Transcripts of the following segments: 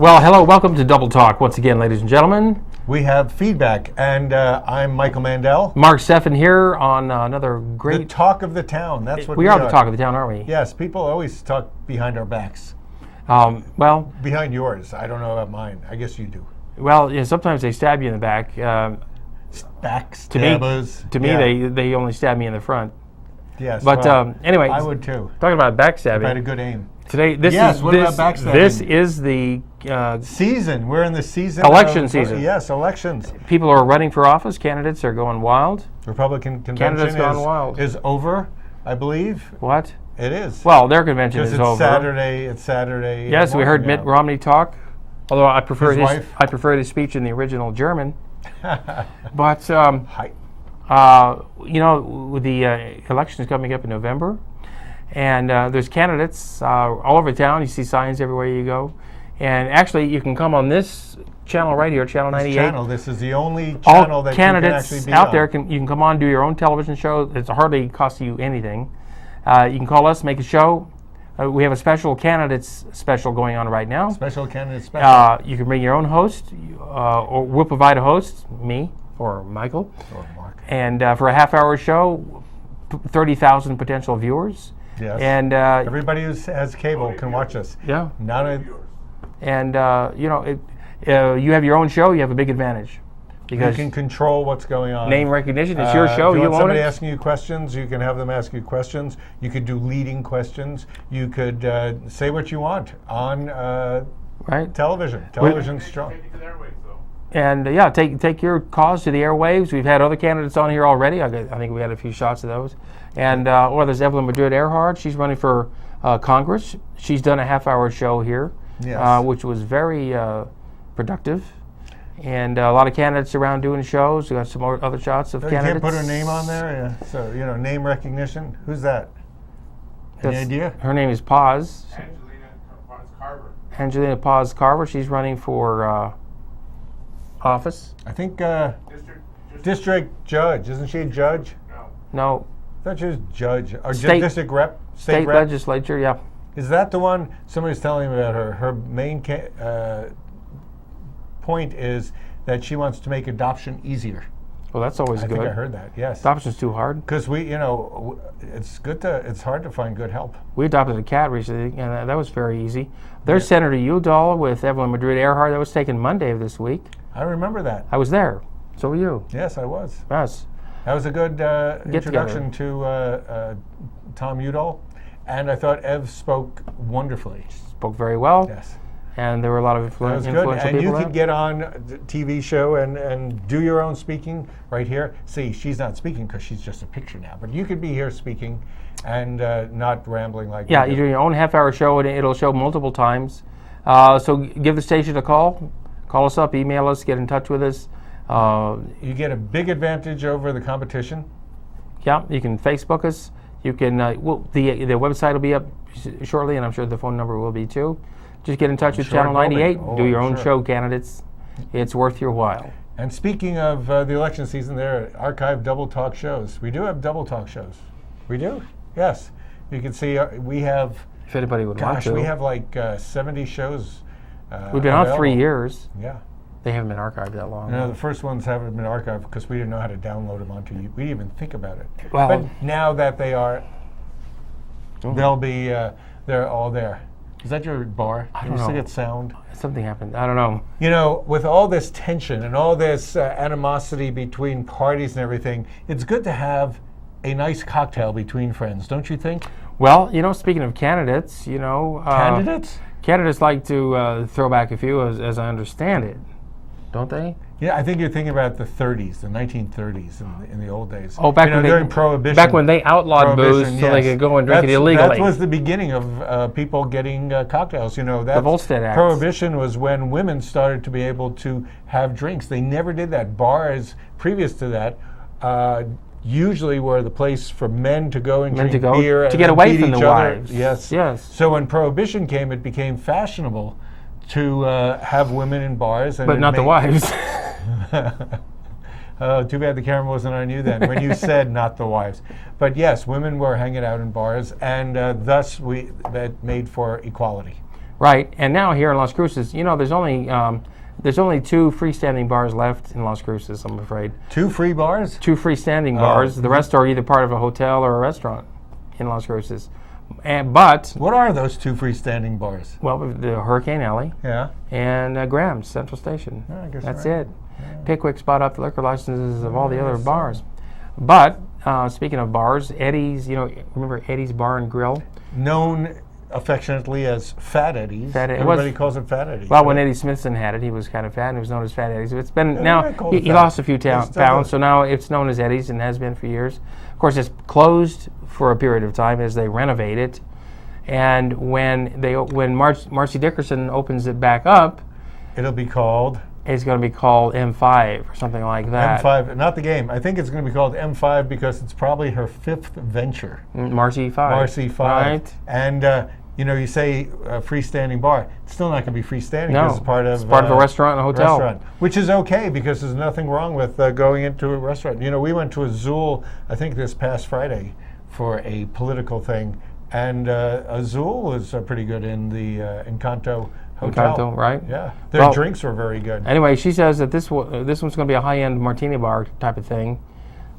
Well, hello, welcome to Double Talk. Once again, ladies and gentlemen. We have feedback, and I'm Michael Mandel. Mark Steffen here on another great... The talk of the town, that's what we are. The talk of the town, aren't we? Yes, people always talk behind our backs. Well... Behind yours. I don't know about mine. I guess you do. Well, yeah, sometimes they stab you in the back. Backstabbers. To me, they only stab me in the front. Yes, but well, anyway... I would too. Talking about backstabbing. If I had a good aim. Today, what about backstabbing? This is the... season. We're in the season. Election season. Yes, elections. People are running for office. Candidates are going wild. Republican convention is over, I believe. What? It is. Well, their convention is over. It's Saturday. Yes, we heard Mitt Romney talk. Although I prefer I preferred his speech in the original German. But you know, the election is coming up in November, and there's candidates all over town. You see signs everywhere you go, and actually, you can come on this channel right here, Channel 98. This is the only channel that you can actually be out on. there. You can come on, do your own television show. It's hardly cost you anything. You can call us, make a show. We have a special candidates special going on right now. Special candidates special. You can bring your own host, or we'll provide a host, me or Michael. Or Mark. And for a half-hour show, 30,000 potential viewers. Yes. And everybody who has cable can watch us. Yeah. And you know, you have your own show. You have a big advantage because you can control what's going on. Name recognition. It's your show. If you want own somebody it. asking you questions, you can have them ask you questions. You could do leading questions. You could say what you want on television. Television's strong. And yeah, take your cause to the airwaves. We've had other candidates on here already. I think we had a few shots of those. And there's Evelyn Madrid-Earhart. She's running for Congress. She's done a half-hour show here, yes. Which was very productive. And a lot of candidates around doing shows. We got some more other shots of candidates. You can't put her name on there? Yeah. So, you know, name recognition. Who's that? Any idea? Her name is Paz. Angelina Paz Carver. She's running for office. I think district judge. Isn't she a judge? No. I thought she was judge. Or district rep? State rep? legislature, yeah. Is that the one? Somebody's telling me about her. Her main point is that she wants to make adoption easier. Well, that's always good. I think I heard that. Yes. Adoption's too hard. Because it's hard to find good help. We adopted a cat recently, and that was very easy. There's Senator Udall with Evelyn Madrid-Earhart. That was taken Monday of this week. I remember that. I was there. So were you. Yes, I was. Yes. That was a good introduction to Tom Udall, and I thought Ev spoke wonderfully. Spoke very well. Yes. And there were a lot of influential people. And you could get on the TV show and do your own speaking right here. See, she's not speaking because she's just a picture now, but you could be here speaking and not rambling like you do your own half-hour show, and it'll show multiple times. So give the station a call. Call us up, email us, get in touch with us. You get a big advantage over the competition. Yeah, you can Facebook us. You can. The website will be up shortly, and I'm sure the phone number will be too. Just get in touch with Channel 98. Do your own show, candidates. It's worth your while. And speaking of the election season, there are archived Double Talk shows. We do have Double Talk shows. We do? Yes. You can see we have. If anybody would want to. We have like 70 shows. We've been on 3 years. Yeah. They haven't been archived that long. No, the first ones haven't been archived because we didn't know how to download them onto you. We didn't even think about it. Well, but now that they are, they'll be, they're all there. Is that your bar? I don't know. You get sound? Something happened. I don't know. You know, with all this tension and all this animosity between parties and everything, it's good to have a nice cocktail between friends, don't you think? Well, you know, speaking of candidates, you know... Candidates? Candidates like to throw back a few, as I understand it. Don't they? Yeah, I think you're thinking about the 30s, the 1930s in the old days. Oh, back when during Prohibition. Back when they outlawed booze so they could go and drink it illegally. That was the beginning of people getting cocktails. You know, the Volstead Act. Prohibition was when women started to be able to have drinks. They never did that. Bars previous to that usually were the place for men to go and drink beer to get away from the wives. Yes. Yes. So when Prohibition came, it became fashionable to have women in bars. But not the wives. Oh, too bad the camera wasn't on you then when you said not the wives. But yes, women were hanging out in bars, and thus that made for equality. Right, and now here in Las Cruces, there's only 2 freestanding bars left in Las Cruces, I'm afraid. 2 free bars? 2 freestanding bars. The rest are either part of a hotel or a restaurant in Las Cruces. But what are those 2 freestanding bars? Well, the Hurricane Alley. Yeah. And Graham's Central Station. I guess that's right. it. Yeah. Pickwick bought up the liquor licenses of all the other bars. But speaking of bars, Eddie's. Remember Eddie's Bar and Grill? Known affectionately as Fat Eddie's. Everybody calls it Fat Eddie's. Well, when Eddie Smithson had it, he was kind of fat, and it was known as Fat Eddie's. It's been he lost a few pounds, so now it's known as Eddie's and has been for years. Of course, it's closed for a period of time as they renovate it, and when Marcy Dickerson opens it back up, it'll be called. It's going to be called M5 or something like that. M5, not the game. I think it's going to be called M5 because it's probably her 5th venture. Marcy 5. Marcy 5. Right. And you say a freestanding bar. It's still not going to be freestanding because it's part of a restaurant and a hotel. Which is okay because there's nothing wrong with going into a restaurant. We went to Azul, I think this past Friday, for a political thing. And Azul was pretty good in the Encanto Hotel. Encanto, right? Yeah. Their drinks were very good. Anyway, she says that this one's going to be a high-end martini bar type of thing.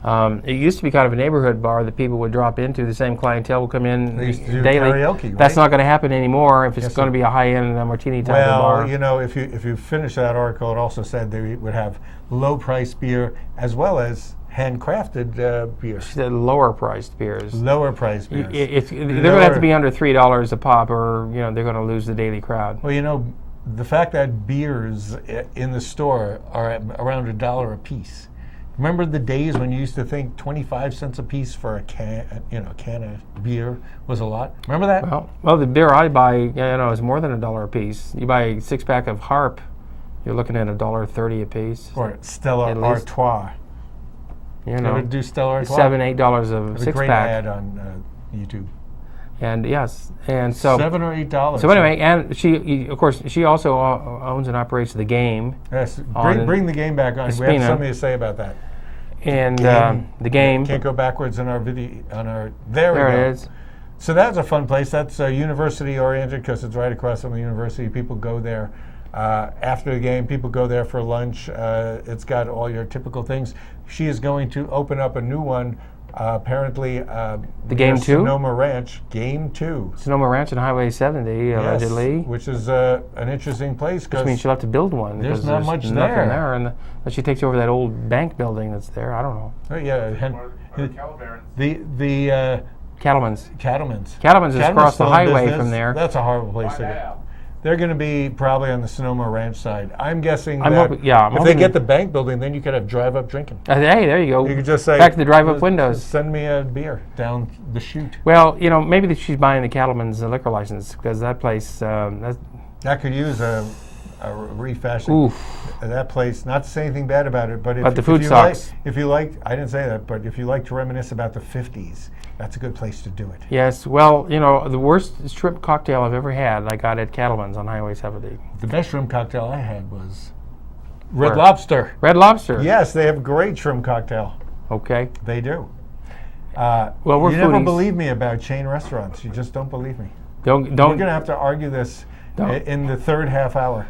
It used to be kind of a neighborhood bar that people would drop into. The same clientele would come in they used to do daily. Karaoke, right? That's not going to happen anymore if it's going to be a high-end martini type of bar. Well, if you finish that article, it also said they would have low-priced beer as well as handcrafted beers. She said lower-priced beers. Lower-priced beers. They're going to have to be under $3 a pop, or they're going to lose the daily crowd. Well, the fact that beers in the store are at around $1 a piece. Remember the days when you used to think 25 cents a piece for a can of beer was a lot? Remember that? Well, the beer I buy, is more than $1 a piece. You buy a 6-pack of Harp, you're looking at $1.30 a piece. Or Stella Artois. You ever do Stella Artois? $7, $8 of 6-pack. A great ad on YouTube. And yes, and so $7 or $8. So anyway, and she also owns and operates the Game. Yes, bring the Game back on. We have something to say about that. And the Game can't go backwards in our video. There it is. So that's a fun place. That's university oriented because it's right across from the university. People go there after the game. People go there for lunch. It's got all your typical things. She is going to open up a new one. Apparently, the Game 2? Sonoma Ranch, Game 2. Sonoma Ranch and Highway 70, allegedly. Which is an interesting place. Which means she'll have to build one. There's not much nothing there. Unless she takes over that old bank building that's there. I don't know. Oh, yeah. The Cattleman's. Cattleman's is across the highway from there. That's a horrible place to go. They're going to be probably on the Sonoma Ranch side. I'm guessing if they get the bank building, then you could have drive-up drinking. Hey, there you go. You could just say, back to the drive-up windows. Send me a beer down the chute. Well, maybe she's buying the Cattleman's liquor license because that place. That could use a refashioning. Oof. That place, not to say anything bad about it, but the food sucks. If you like, I didn't say that, but if you like to reminisce about the 50s, that's a good place to do it. Yes, well, the worst shrimp cocktail I've ever had, I got at Cattleman's on Highway 70. The best shrimp cocktail I had was Red Lobster. Red Lobster? Yes, they have a great shrimp cocktail. Okay. They do. Well, we're You foodies. never believe me about chain restaurants. You just don't believe me. Don't. We're going to have to argue this in the third half hour.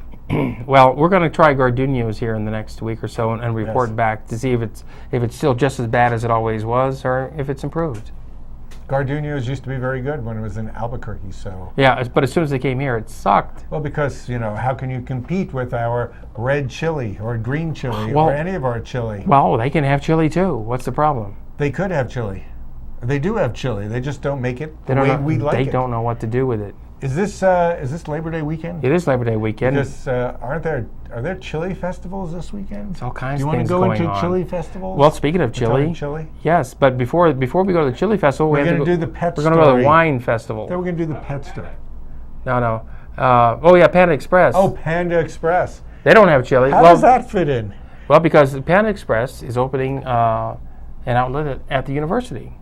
Well, we're going to try Gardunia's here in the next week or so and report back to see if it's still just as bad as it always was or if it's improved. Gardunia's used to be very good when it was in Albuquerque, so... Yeah, but as soon as they came here, it sucked. Well, because, how can you compete with our red chili or green chili or any of our chili? Well, they can have chili too. What's the problem? They could have chili. They do have chili. They just don't make it the way we like it. They don't know what to do with it. Is this Labor Day weekend? It is Labor Day weekend. Because are there chili festivals this weekend? There's all kinds of things going on. Do you want to go into chili festivals? Well, speaking of chili, yes, but before we go to the chili festival, we're going to do the pet story. We're going to go to the wine festival. Then we're going to do the pet story. No. Panda Express. Oh, Panda Express. They don't have chili. How does that fit in? Well, because Panda Express is opening an outlet at the university.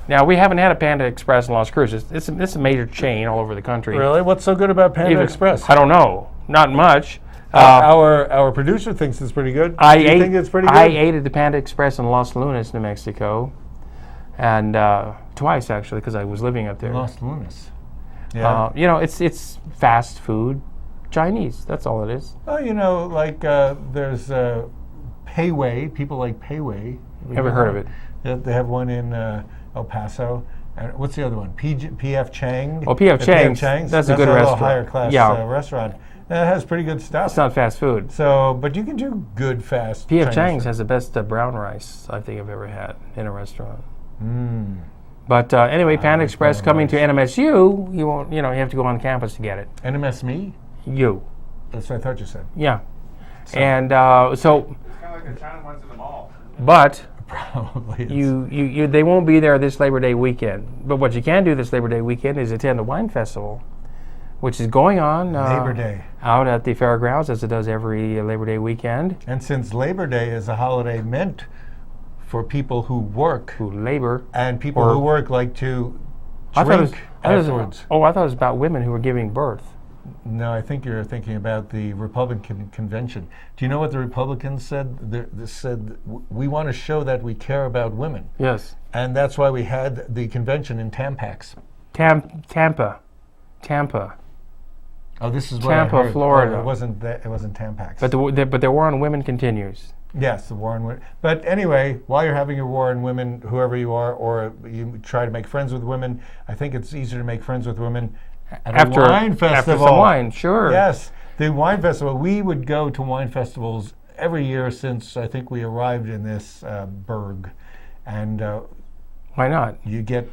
Now, we haven't had a Panda Express in Las Cruces. It's a major chain all over the country. Really? What's so good about Panda Express? I don't know. Not much. Our producer thinks it's pretty good. Do you think it's pretty good? I ate at the Panda Express in Los Lunas, New Mexico, and twice, actually, because I was living up there. Los Lunas? Yeah. It's fast food Chinese. That's all it is. Well, like there's Pei Wei. People like Pei Wei. Never heard of it. They have one in El Paso. And what's the other one? P.F. Chang. Oh, P.F. Chang's. That's a good restaurant. Higher class restaurant. And it has pretty good stuff. It's not fast food. So, but you can do good fast. P.F. Chang's has the best brown rice I think I've ever had in a restaurant. But anyway, Panda Express coming to NMSU. You won't. You have to go on campus to get it. NMS me? You. That's what I thought you said. Yeah. And so. It's kind of like the China ones in the mall. But. Probably. They won't be there this Labor Day weekend. But what you can do this Labor Day weekend is attend the wine festival, which is going on Labor Day out at the fairgrounds as it does every Labor Day weekend. And since Labor Day is a holiday meant for people who work, who labor, and people who work like to drink afterwards. I thought it was about women who were giving birth. No, I think you're thinking about the Republican convention. Do you know what the Republicans said? They said, we want to show that we care about women. Yes. And that's why we had the convention in Tampax. Tampa. Oh, this is what Tampa, I heard. Florida. Oh, it wasn't Tampax. But the war on women continues. Yes, the war on women. But anyway, while you're having your war on women, whoever you are, or you try to make friends with women, I think it's easier to make friends with women after a wine festival. After some wine, sure. Yes, the wine festival. We would go to wine festivals every year since I think we arrived in this burg. And why not? You get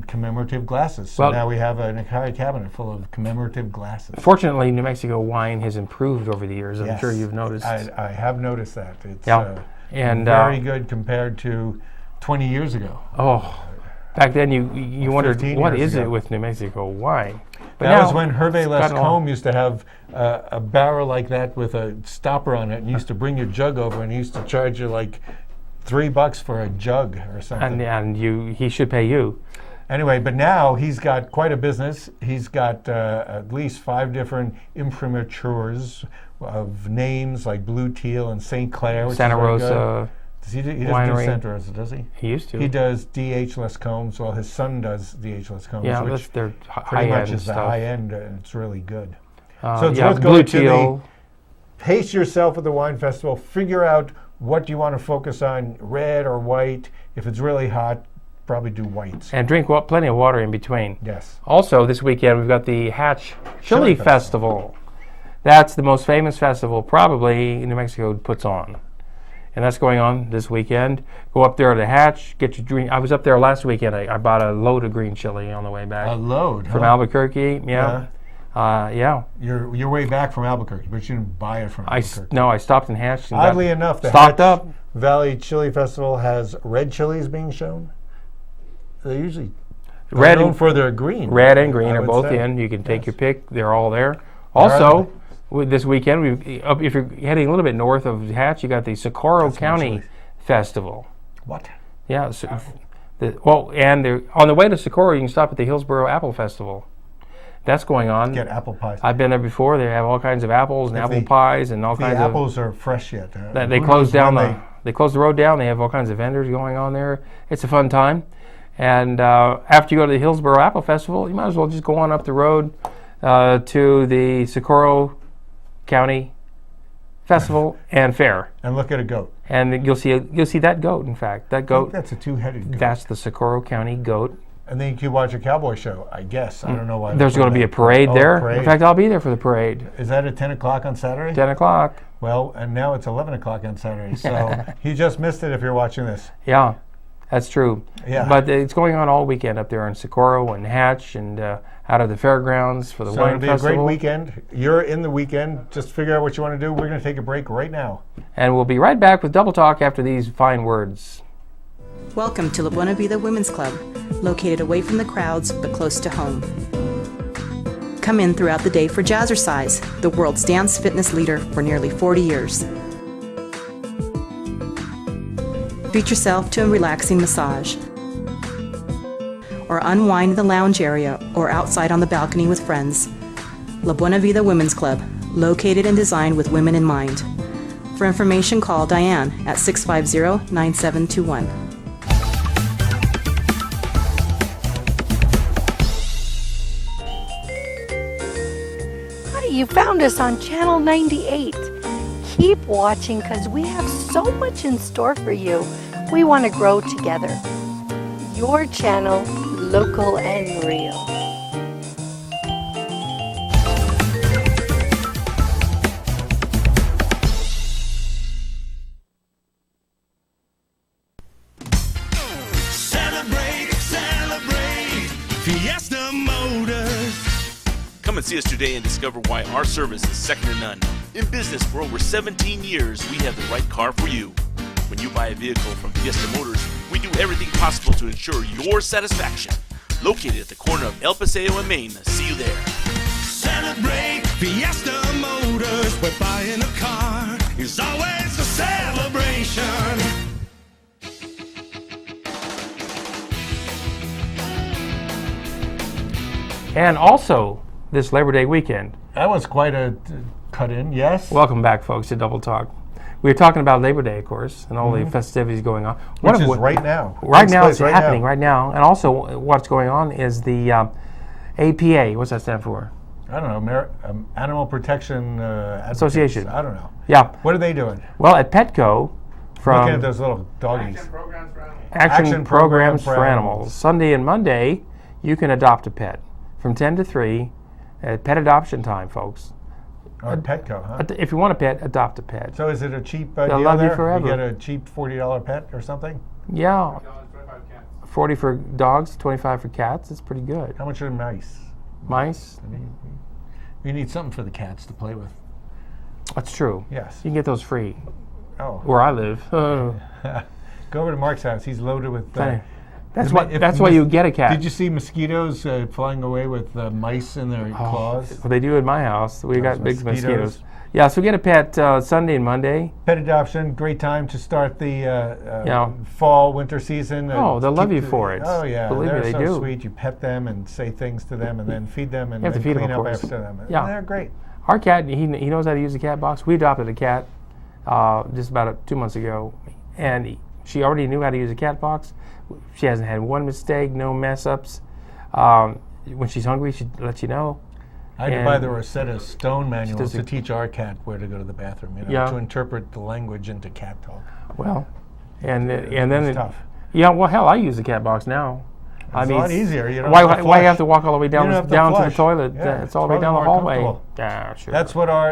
commemorative glasses. So now we have an entire cabinet full of commemorative glasses. Fortunately, New Mexico wine has improved over the years. I'm sure you've noticed. I have noticed that. It's and very good compared to 20 years ago. Oh, back then you wondered what is it with New Mexico wine. But that was when Hervé Lescombe used to have a barrel like that with a stopper on it, and used to bring your jug over, and he used to charge you like $3 for a jug or something. And he should pay you. Anyway, but now he's got quite a business. He's got at least 5 different imprimaturs of names like Blue Teal and St. Clair, which Santa is very Rosa. He doesn't do Santa Rosa, does he? He used to. He does D.H. Lescombes. Well, his son does D.H. Lescombes, which they're pretty much is stuff. the high end, and it's really good. So it's worth Blue going Teal. to pace yourself at the wine festival. Figure out what you want to focus on, red or white. If it's really hot, probably do whites. And drink plenty of water in between. Yes. Also, this weekend we've got the Hatch Chili Festival. That's the most famous festival probably New Mexico puts on. And that's going on this weekend. Go up there to Hatch, get your drink. I was up there last weekend. I bought a load of green chili on the way back. A load? From Albuquerque, yeah. Your way back from Albuquerque, but you didn't buy it from Albuquerque. No, I stopped in Hatch. And oddly enough, the Hatch Valley Chili Festival has red chilies being shown. They're usually known for their green. Red and green are both in. You can take your pick. They're all there. Also, this weekend, if you're heading a little bit north of Hatch, you got the Socorro County Festival. What? Yeah. And on the way to Socorro, you can stop at the Hillsboro Apple Festival. That's going on. Get apple pies. I've been there before. They have all kinds of apples and apple pies and all kinds of. The apples are fresh yet. They closed down they closed the road down. They have all kinds of vendors going on there. It's a fun time. And after you go to the Hillsboro Apple Festival, you might as well just go on up the road to the Socorro County Festival and Fair. And look at a goat. And you'll see that goat. In fact, that goat. That's a 2-headed goat. That's the Socorro County goat. And then you can watch a cowboy show, I guess. I don't know why. There's going to be a parade there. Parade. In fact, I'll be there for the parade. Is that at 10 o'clock on Saturday? 10 o'clock. Well, and now it's 11 o'clock on Saturday. So you just missed it if you're watching this. Yeah, that's true. Yeah. But it's going on all weekend up there in Socorro and Hatch and out of the fairgrounds for the wine festival. So it'll be a great weekend. You're in the weekend. Just figure out what you want to do. We're going to take a break right now. And we'll be right back with Double Talk after these fine words. Welcome to La Buena Vida Women's Club, located away from the crowds but close to home. Come in throughout the day for Jazzercise, the world's dance fitness leader for nearly 40 years. Treat yourself to a relaxing massage, or unwind in the lounge area or outside on the balcony with friends. La Buena Vida Women's Club, located and designed with women in mind. For information, call Diane at 650-9721. you found us on Channel 98. Keep watching because we have so much in store for you. We want to grow together. Your channel, local and real. Celebrate, celebrate, Fiesta Motors. Come and see us today and discover why our service is second to none. In business for over 17 years, we have the right car for you. When you buy a vehicle from Fiesta Motors, we do everything possible to ensure your satisfaction. Located at the corner of El Paseo and Main. See you there. Celebrate, Fiesta Motors, where buying a car is always a celebration. And also, this Labor Day weekend. That was quite a cut in, yes? Welcome back, folks, to Double Talk. We were talking about Labor Day, of course, and all the festivities going on. Which is right now. Right Takes now, place it's right happening now. right now. And also, what's going on is the APA. What's that stand for? I don't know, Animal Protection Advocates. Association. I don't know. Yeah. What are they doing? Well, at Petco, from Looking at those little doggies. Action programs for animals. Action Programs for Animals. Sunday and Monday, you can adopt a pet from 10 to 3 at pet adoption time, folks. Or Petco, huh? If you want a pet, adopt a pet. So is it a cheap They'll deal love you there? forever. You get a cheap $40 pet or something? Yeah, $25 cats. 40 for dogs, 25 for cats. It's pretty good. How much are mice? Mice, You need something for the cats to play with. that's true. Yes. You can get those free Oh. where I live. Go over to Mark's house. He's loaded with... That's if- why. if That's why you get a cat. Did you see mosquitoes flying away with mice in their claws? Well, they do in my house. We got big mosquitoes. mosquitoes. Yeah, so we get a pet Sunday and Monday. Pet adoption, great time to start the Yeah. fall, winter season. Oh, they'll love keep you the- for it. Oh, yeah. Believe me, they're they so do. sweet. You pet them and say things to them and then feed them and You have to then feed them, clean of up course. after them. Yeah. They're great. Our cat, he knows how to use the cat box. We adopted a cat just about 2 months ago, and she already knew how to use a cat box. She hasn't had one mistake, no mess ups. When she's hungry, she lets you know. I had to And buy the Rosetta Stone manuals does to it- teach our cat where to go to the bathroom, Yeah. to interpret the language into cat talk. Well, and then It's tough. Yeah, well, hell, I use the cat box now. It's a lot easier. You don't why, have to why you have flush. to walk all the way down You don't have to down to the flush. toilet? Yeah, It's all the it's way down the probably more hallway. comfortable. Yeah, sure.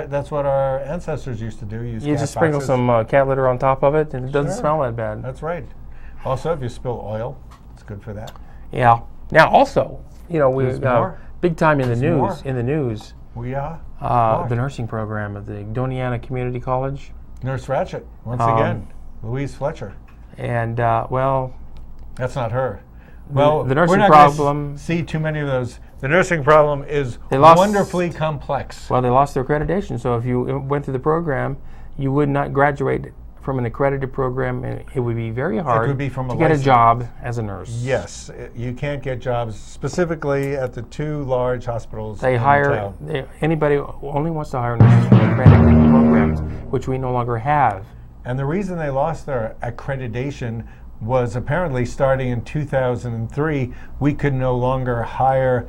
That's what our ancestors used to do. Use You cat just sprinkle boxes. some cat litter on top of it, and it doesn't Sure. smell that bad. That's right. Also, if you spill oil, it's good for that. Yeah. Now, also, we There's more? big time in the There's more? news. In the news, We are. the nursing program at the Doniana Community College, Nurse Ratchet, once Um, again. Louise Fletcher. and well, That's not her. Well, the nursing we're not gonna problem- see too many of those. The nursing problem is They lost- wonderfully complex. they lost their accreditation. So if you went through the program, you would not graduate from an accredited program, and it would be very hard would be from a to get a license. job as a nurse. Yes, you can't get jobs specifically at the two large hospitals. They in hire town. anybody who only wants to hire nurses from accredited programs, which we no longer have. And the reason they lost their accreditation was apparently starting in 2003, we could no longer hire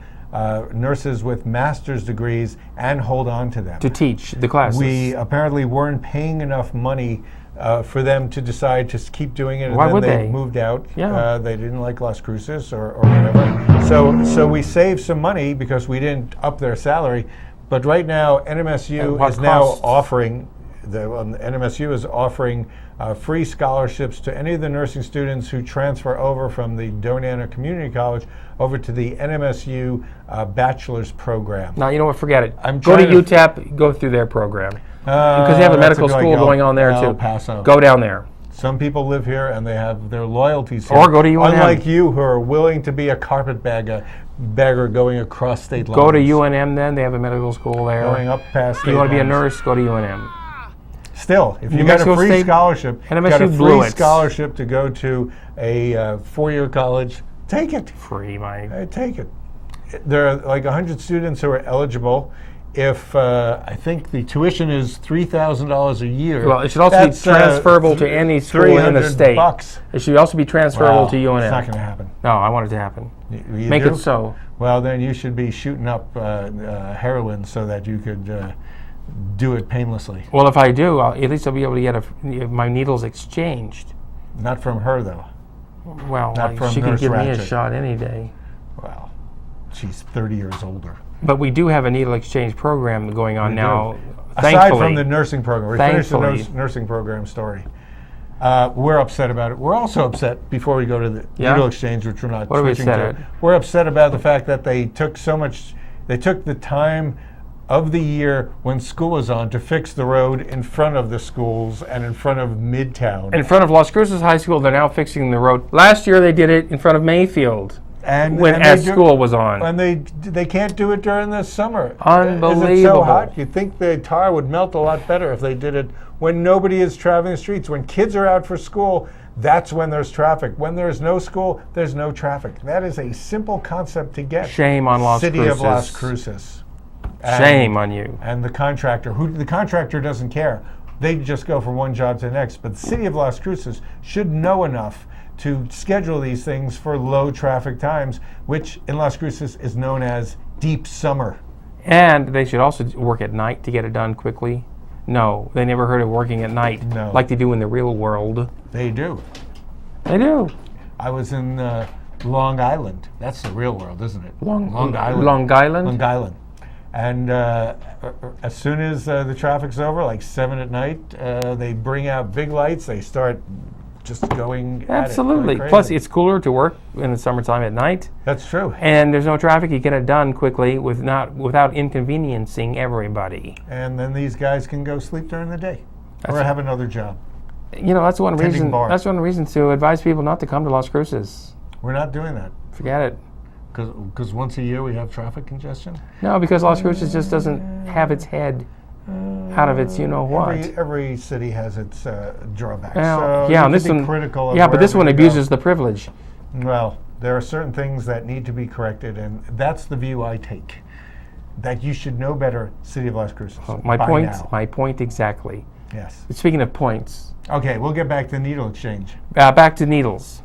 nurses with master's degrees and hold on to them. To teach the classes. We apparently weren't paying enough money for them to decide to keep doing it, and Why then would they they? moved out. Yeah. They didn't like Las Cruces or whatever. So we saved some money because we didn't up their salary. But right now, NMSU At what is now cost? offering. NMSU is offering free scholarships to any of the nursing students who transfer over from the Doniana Community College over to the NMSU bachelor's program. No, you know what? Forget it. I'm Go to trying to- UTEP. Go through their program because they have a that's medical like school going on there El too. Paso. Go down there. Some people live here and they have their loyalties here. Or go to UNM. Unlike you, who are willing to be a carpetbagger going across state lines. Go to UNM. Then they have a medical school there. Going up past If you state want to be a lines. nurse, go to UNM. Still, if you New got a Mexico free State- scholarship, you NMSU got a blew free it. scholarship to go to a four-year college, take it. Free, Mike. Take it. There are like 100 students who are eligible, if I think the tuition is $3,000 a year. Well, it should also be that's, transferable to any school in the state. $300. It should also be transferable to UNM. It's not going to happen. No, I want it to happen. You Make do? it so. Well, then you should be shooting up heroin so that you could do it painlessly. Well, if I do, at least I'll be able to get my needles exchanged. Not from her, though. Well, Not from she can Nurse give me a Ratched. shot any day. Well, she's 30 years older. But we do have a needle exchange program going on We now. do. Thankfully. Aside from the nursing program, we finished the Thankfully. nursing program story. We're upset about it. We're also upset, before we go to the Yeah? needle exchange, which we're not What are we switching upset to. at? We're upset about the fact that they took the time of the year when school is on to fix the road in front of the schools and in front of Midtown. In front of Las Cruces High School, they're now fixing the road. Last year they did it in front of Mayfield And when they school was on. And they can't do it during the summer. Unbelievable. Is it so hot? You'd think the tar would melt a lot better if they did it when nobody is traveling the streets. When kids are out for school, that's when there's traffic. When there's no school, there's no traffic. That is a simple concept to get. Shame on Las City Cruces. of Las Cruces. Shame on you. And the contractor doesn't care. They just go from one job to the next. But the City of Las Cruces should know enough to schedule these things for low traffic times, which in Las Cruces is known as deep summer. And they should also work at night to get it done quickly. No, they never heard of working at night No. like they do in the real world. They do. They do. I was in Long Island. That's the real world, isn't it? Long Island. Long Island? Long Island. And as soon as the traffic's over, like 7 at night, they bring out big lights. They start just going Absolutely. at it. Like Plus, crazy. it's cooler to work in the summertime at night. That's true. And there's no traffic. You get it done quickly without inconveniencing everybody. And then these guys can go sleep during the day or have another job. You know, that's one Tending reason. bar. That's one reason to advise people not to come to Las Cruces. We're not doing that Forget it. because once a year we have traffic congestion. No, because Las Cruces just doesn't have its head out of its, you know what. Every city has its drawbacks. Well, so yeah, you and this can be one. critical of Yeah, but this wherever one you go. abuses the privilege. Well, there are certain things that need to be corrected, and that's the view I take. That you should know better, City of Las Cruces. My by point. now. My point exactly. Yes. Speaking of points, Okay, we'll get back to needle exchange. back to needles.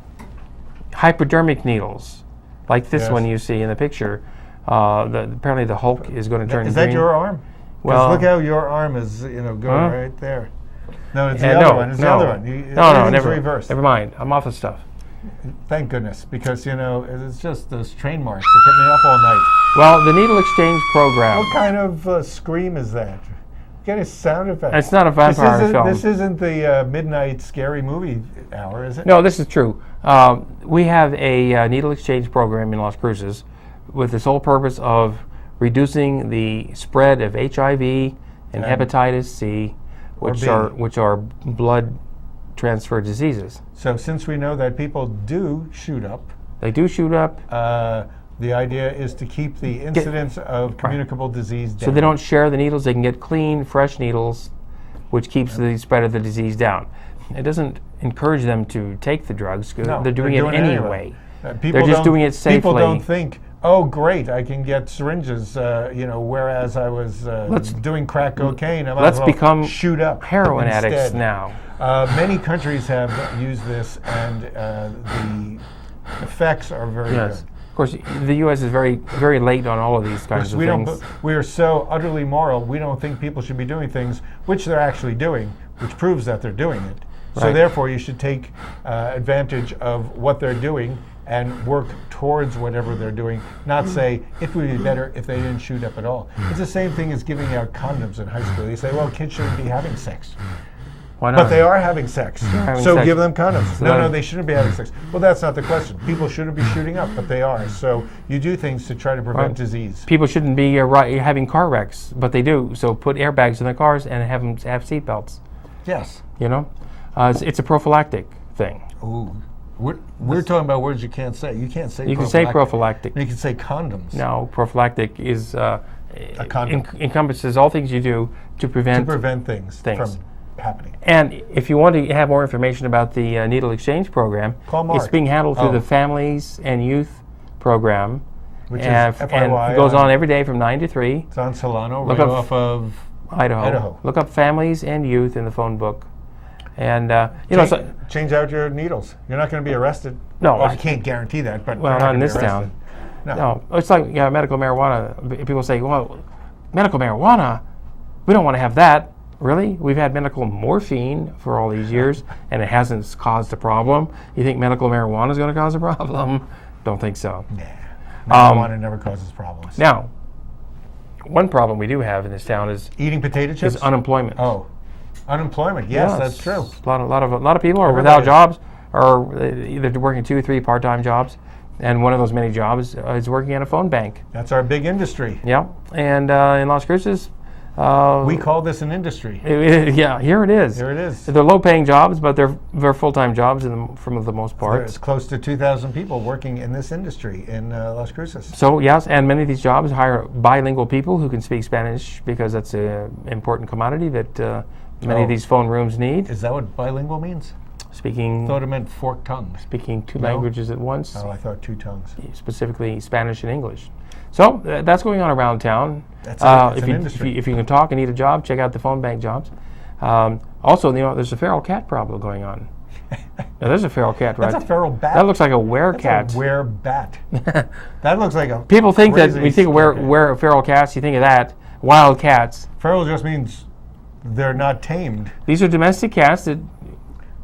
Hypodermic needles, like this Yes. one you see in the picture. Apparently the Hulk is going to turn Is green. that your arm? 'Cause Well, look how your arm is, going Huh? right there. No, it's the and other no, one. It's no, the other one. no, Everything's never, reversed. never mind. I'm off the stuff. Thank goodness, because it's just those train marks that kept me up all night. Well, the needle exchange program. What kind of scream is that? Get a sound effect. It's not a vampire film. This isn't the midnight scary movie hour, is it? No, this is true. We have a needle exchange program in Las Cruces with the sole purpose of reducing the spread of HIV and hepatitis C, which B. are blood transfer diseases. So since we know that people do shoot up, They do shoot up, the idea is to keep the incidence of communicable disease down. so they don't share the needles. They can get clean, fresh needles, which keeps the spread of the disease down. It doesn't encourage them to take the drugs because No, they're doing it anyway. People They're just don't- doing it People safely. don't think, oh, great, I can get syringes, whereas I was doing crack cocaine. I might Let's as well become shoot up heroin instead. addicts now. Many countries have used this, and the effects are very Yes. good. Of course, the U.S. is very, very late on all of these kinds Because of we things. we are so utterly moral, we don't think people should be doing things which they're actually doing, which proves that they're doing it. So Right. therefore, you should take advantage of what they're doing and work towards whatever they're doing, not say it would be better if they didn't shoot up at all. It's the same thing as giving out condoms in high school. You say, well, kids shouldn't be having sex. Why not? But they are having sex, having so sex. give them condoms. So No, that- they shouldn't be having sex. Well, that's not the question. People shouldn't be shooting up, but they are. So you do things to try to prevent Right. disease. People shouldn't be having car wrecks, but they do. So put airbags in their cars and have them have seatbelts. Yes. You know, it's a prophylactic thing. Ooh. We're talking about words you can't say. You can't say You can say prophylactic. You can say condoms. No, prophylactic is condom. encompasses all things you do to To prevent. prevent things from happening. And if you want to have more information about the needle exchange program, Call Mark. it's being handled through Oh. the Families and Youth program, Which and, is and FYI it goes on every day from 9 to 3. It's on Solano, Look right up- off of Idaho. Look up families and youth in the phone book. And, change out your needles. You're not going to be arrested. No, Well, I- I can't guarantee that, but well, you're not in gonna this be town. arrested. No, it's like medical marijuana. People say, well, medical marijuana, we don't want to have that. Really? We've had medical morphine for all these years, and it hasn't caused a problem. You think medical marijuana is going to cause a problem? Don't think so. Marijuana never causes problems. Now, one problem we do have in this town is Eating potato chips? unemployment. Oh, unemployment. Yes, Yeah, that's true. A lot of people are Everybody without is. jobs, or either working 2 or 3 part-time jobs, and one of those many jobs is working at a phone bank. That's our big industry. Yeah, and in Las Cruces, We call this an industry. yeah, here it is. Here it is. They're low-paying jobs, but they're full-time jobs for the most part. There's close to 2,000 people working in this industry in Las Cruces. So yes, and many of these jobs hire bilingual people who can speak Spanish because that's an important commodity that many Oh. of these phone rooms need. Is that what bilingual means? Speaking I thought it meant forked tongues. speaking 2 No? languages at once, Oh, I thought 2 tongues. specifically Spanish and English. So that's going on around town. That's it's if, an you, industry. if you can talk and need a job, check out the phone bank jobs. Also, there's a feral cat problem going on. Now, there's a feral cat, right? That's a feral bat. That looks like a That's werecat. a were-bat. That looks like a People think that crazy when you think of scarecrow. where feral cats, you think of that. Wild cats. Feral just means they're not tamed. These are domestic cats that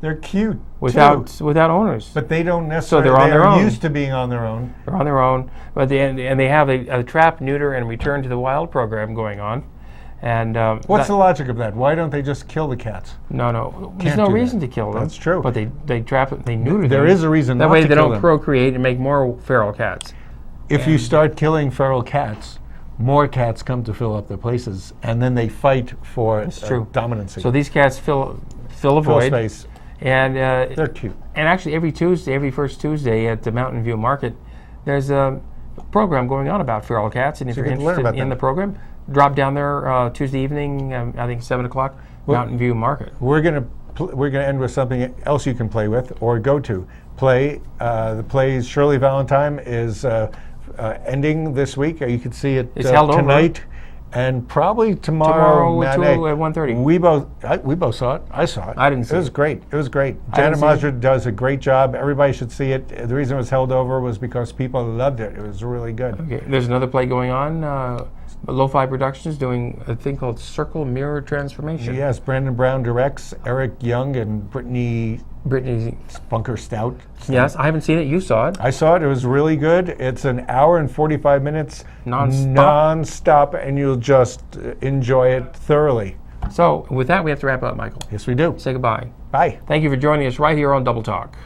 They're cute without too, without owners. but they don't necessarily. they're on their own. Used to being on their own. They're on their own, but they have a trap, neuter, and return to the wild program going on. And What's the logic of that? Why don't they just kill the cats? No, there's Can't no do that. reason to kill them. That's true. But they trap it, they neuter them. There is a reason That not way to they kill don't them. procreate and make more feral cats. If you start killing feral cats, more cats come to fill up their places, and then they fight for true. dominancy. So these cats fill a Fill void. space. And They're cute. and actually every first Tuesday at the Mountain View Market, there's a program going on about feral cats. And if So you're you can learn interested about in them. the program, drop down there Tuesday evening. I think 7:00, Mountain View Market. We're gonna end with something else you can play with or go to. The play's Shirley Valentine is ending this week. You can see it It's held over. tonight and probably tomorrow matinee. at 1:30. We both saw it. I saw it. I didn't see it. Was it. great. It was great. I Janet didn't see Masra does a great job. Everybody should see it. The reason it was held over was because people loved it. It was really good. Okay, there's another play going on. Lo-Fi Productions doing a thing called Circle Mirror Transformation. Yes, Brandon Brown directs, Eric Young and Brittany Brittany, Bunker Stout. yes, I haven't seen it. You saw it. I saw it. It was really good. It's an hour and 45 minutes Non-stop. non-stop, and you'll just enjoy it thoroughly. So with that, we have to wrap up, Michael. Yes, we do. Say goodbye. Bye. Thank you for joining us right here on Double Talk.